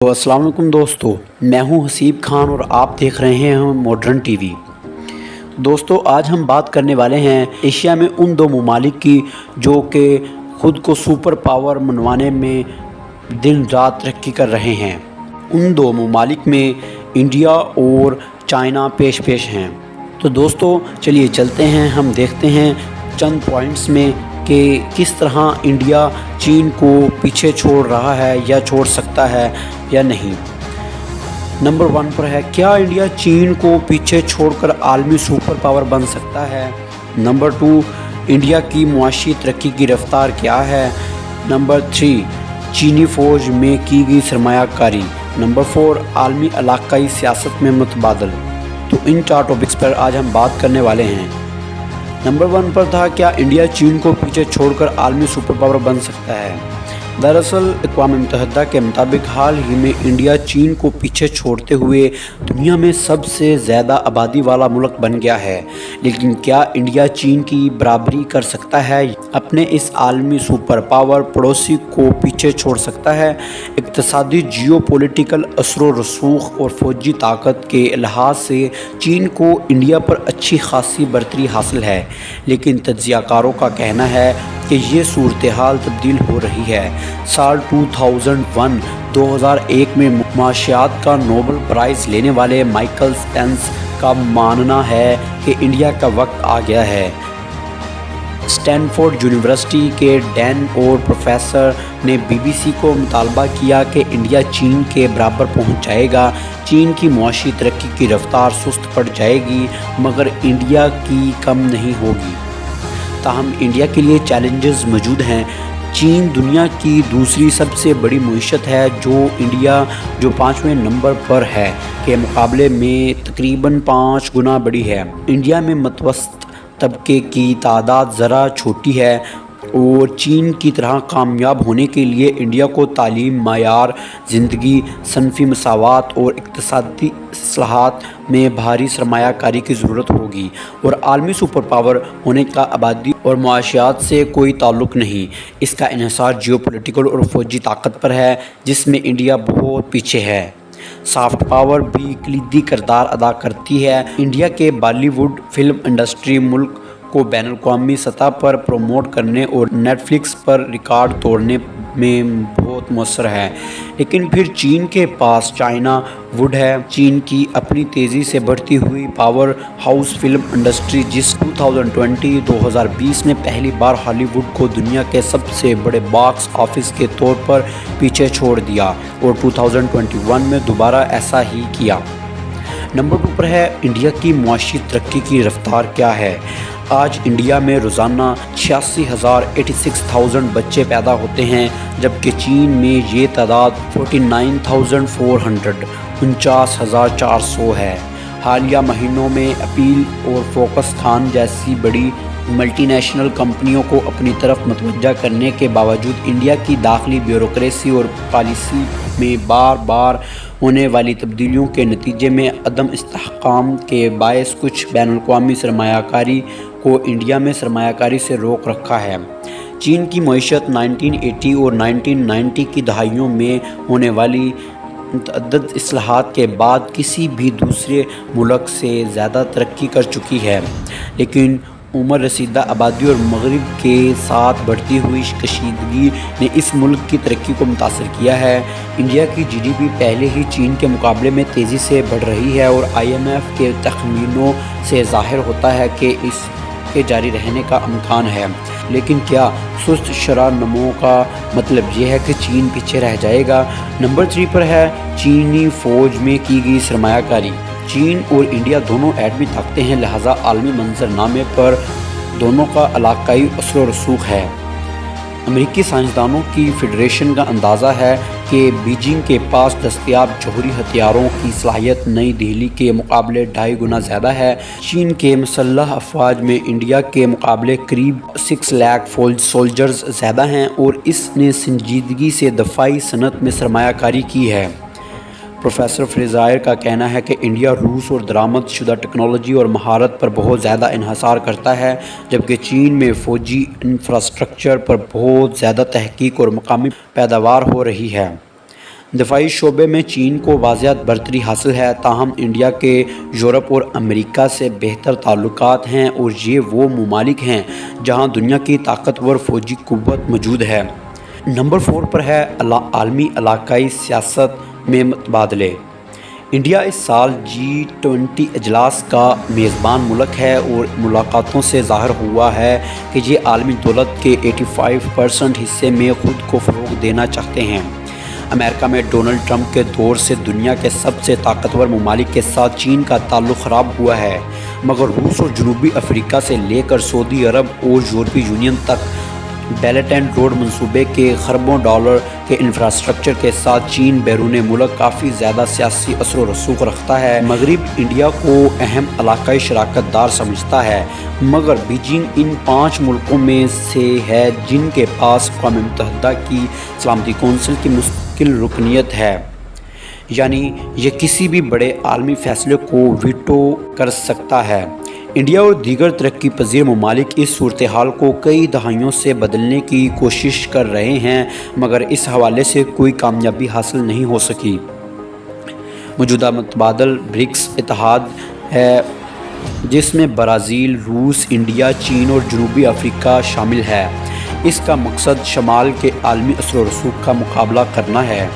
تو السلام علیکم دوستو، میں ہوں حسیب خان اور آپ دیکھ رہے ہیں ماڈرن ٹی وی۔ دوستو آج ہم بات کرنے والے ہیں ایشیا میں ان دو ممالک کی جو کہ خود کو سپر پاور منوانے میں دن رات ترقی کر رہے ہیں۔ ان دو ممالک میں انڈیا اور چائنا پیش ہیں۔ تو دوستو چلیے چلتے ہیں، ہم دیکھتے ہیں چند پوائنٹس میں کہ کس طرح انڈیا چین کو پیچھے چھوڑ رہا ہے یا چھوڑ سکتا ہے یا نہیں۔ نمبر 1 پر ہے، کیا انڈیا چین کو پیچھے چھوڑ کر عالمی سپر پاور بن سکتا ہے؟ نمبر 2، انڈیا کی معاشی ترقی کی رفتار کیا ہے؟ نمبر 3، چینی فوج میں کی گئی سرمایہ کاری۔ نمبر 4، عالمی علاقائی سیاست میں متبادل۔ تو ان 4 ٹاپکس پر آج ہم بات کرنے والے ہیں۔ نمبر 1 پر تھا، کیا انڈیا چین کو پیچھے چھوڑ کر عالمی سپر پاور بن سکتا ہے؟ دراصل اقوام متحدہ کے مطابق حال ہی میں انڈیا چین کو پیچھے چھوڑتے ہوئے دنیا میں سب سے زیادہ آبادی والا ملک بن گیا ہے۔ لیکن کیا انڈیا چین کی برابری کر سکتا ہے؟ اپنے اس عالمی سپر پاور پڑوسی کو پیچھے چھوڑ سکتا ہے؟ اقتصادی، جیو پولیٹیکل اثر و رسوخ اور فوجی طاقت کے لحاظ سے چین کو انڈیا پر اچھی خاصی برتری حاصل ہے، لیکن تجزیہ کاروں کا کہنا ہے کہ یہ صورتحال تبدیل ہو رہی ہے۔ سال 2001 میں معاشیات کا نوبل پرائز لینے والے مائیکل سٹینز کا ماننا ہے کہ انڈیا کا وقت آ گیا ہے۔ اسٹینفورڈ یونیورسٹی کے ڈین اور پروفیسر نے بی بی سی کو مطالبہ کیا کہ انڈیا چین کے برابر پہنچ جائے گا۔ چین کی معاشی ترقی کی رفتار سست پڑ جائے گی مگر انڈیا کی کم نہیں ہوگی۔ تاہم انڈیا کے لیے چیلنجز موجود ہیں۔ چین دنیا کی دوسری سب سے بڑی معیشت ہے، جو 5ویں نمبر پر ہے کے مقابلے میں تقریباً 5 گنا بڑی ہے۔ انڈیا میں متوسط طبقے کی تعداد ذرا چھوٹی ہے اور چین کی طرح کامیاب ہونے کے لیے انڈیا کو تعلیم، معیار زندگی، صنفی مساوات اور اقتصادی اصلاحات میں بھاری سرمایہ کاری کی ضرورت ہوگی، اور عالمی سپر پاور ہونے کا آبادی اور معاشیات سے کوئی تعلق نہیں۔ اس کا انحصار جیو پولیٹیکل اور فوجی طاقت پر ہے، جس میں انڈیا بہت پیچھے ہے۔ سافٹ پاور بھی کلیدی کردار ادا کرتی ہے۔ انڈیا کے بالی ووڈ فلم انڈسٹری ملک کو بین الاقوامی سطح پر پروموٹ کرنے اور نیٹ فلکس پر ریکارڈ توڑنے میں بہت مؤثر ہے، لیکن پھر چین کے پاس چائنا ووڈ ہے۔ چین کی اپنی تیزی سے بڑھتی ہوئی پاور ہاؤس فلم انڈسٹری، جس 2020 نے پہلی بار ہالی ووڈ کو دنیا کے سب سے بڑے باکس آفس کے طور پر پیچھے چھوڑ دیا، اور 2021 میں دوبارہ ایسا ہی کیا۔ نمبر 2 پر ہے، انڈیا کی معاشی ترقی کی رفتار کیا ہے؟ آج انڈیا میں روزانہ 86,000 بچے پیدا ہوتے ہیں، جبکہ چین میں یہ تعداد 49,400 ہے۔ حالیہ مہینوں میں ایپل اور فوکس کان جیسی بڑی ملٹی نیشنل کمپنیوں کو اپنی طرف متوجہ کرنے کے باوجود انڈیا کی داخلی بیوروکریسی اور پالیسی میں بار بار ہونے والی تبدیلیوں کے نتیجے میں عدم استحکام کے باعث کچھ بین الاقوامی سرمایہ کاری کو انڈیا میں سرمایہ کاری سے روک رکھا ہے۔ چین کی معیشت 1980 اور 1990 کی دہائیوں میں ہونے والی متعدد اصلاحات کے بعد کسی بھی دوسرے ملک سے زیادہ ترقی کر چکی ہے، لیکن عمر رسیدہ آبادی اور مغرب کے ساتھ بڑھتی ہوئی کشیدگی نے اس ملک کی ترقی کو متاثر کیا ہے۔ انڈیا کی جی ڈی پی پہلے ہی چین کے مقابلے میں تیزی سے بڑھ رہی ہے، اور IMF کے تخمینوں سے ظاہر ہوتا ہے کہ اس کے جاری رہنے کا امکان ہے۔ لیکن کیا سست شرح نمو کا مطلب یہ ہے کہ چین پیچھے رہ جائے گا؟ نمبر 3 پر ہے، چینی فوج میں کی گئی سرمایہ کاری۔ چین اور انڈیا دونوں ایٹمی طاقتیں ہیں، لہٰذا عالمی منظر نامے پر دونوں کا علاقائی اثر و رسوخ ہے۔ امریکی سائنسدانوں کی فیڈریشن کا اندازہ ہے کہ بیجنگ کے پاس دستیاب جوہری ہتھیاروں کی صلاحیت نئی دہلی کے مقابلے 2.5 گنا زیادہ ہے۔ چین کے مسلح افواج میں انڈیا کے مقابلے قریب 6 لاکھ سولجرز زیادہ ہیں، اور اس نے سنجیدگی سے دفاعی صنعت میں سرمایہ کاری کی ہے۔ پروفیسر فریزائر کا کہنا ہے کہ انڈیا روس اور درآمد شدہ ٹیکنالوجی اور مہارت پر بہت زیادہ انحصار کرتا ہے، جبکہ چین میں فوجی انفراسٹرکچر پر بہت زیادہ تحقیق اور مقامی پیداوار ہو رہی ہے۔ دفاعی شعبے میں چین کو واضح برتری حاصل ہے، تاہم انڈیا کے یورپ اور امریکہ سے بہتر تعلقات ہیں اور یہ وہ ممالک ہیں جہاں دنیا کی طاقتور فوجی قوت موجود ہے۔ نمبر 4 پر ہے عالمی علاقائی سیاست میں تبادلے۔ انڈیا اس سال G20 اجلاس کا میزبان ملک ہے اور ملاقاتوں سے ظاہر ہوا ہے کہ یہ عالمی دولت کے 85% حصے میں خود کو فروغ دینا چاہتے ہیں۔ امریکہ میں ڈونلڈ ٹرمپ کے دور سے دنیا کے سب سے طاقتور ممالک کے ساتھ چین کا تعلق خراب ہوا ہے، مگر روس اور جنوبی افریقہ سے لے کر سعودی عرب اور یورپی یونین تک بیلٹ اینڈ روڈ منصوبے کے خربوں ڈالر کے انفراسٹرکچر کے ساتھ چین بیرون ملک کافی زیادہ سیاسی اثر و رسوخ رکھتا ہے۔ مغرب انڈیا کو اہم علاقائی شراکت دار سمجھتا ہے، مگر بیجنگ ان 5 ملکوں میں سے ہے جن کے پاس اقوام متحدہ کی سلامتی کونسل کی مستقل رکنیت ہے، یعنی یہ کسی بھی بڑے عالمی فیصلے کو ویٹو کر سکتا ہے۔ انڈیا اور دیگر ترقی پذیر ممالک اس صورتحال کو کئی دہائیوں سے بدلنے کی کوشش کر رہے ہیں، مگر اس حوالے سے کوئی کامیابی حاصل نہیں ہو سکی۔ موجودہ متبادل برکس اتحاد ہے جس میں برازیل، روس، انڈیا، چین اور جنوبی افریقہ شامل ہے۔ اس کا مقصد شمال کے عالمی اثر و رسوخ کا مقابلہ کرنا ہے۔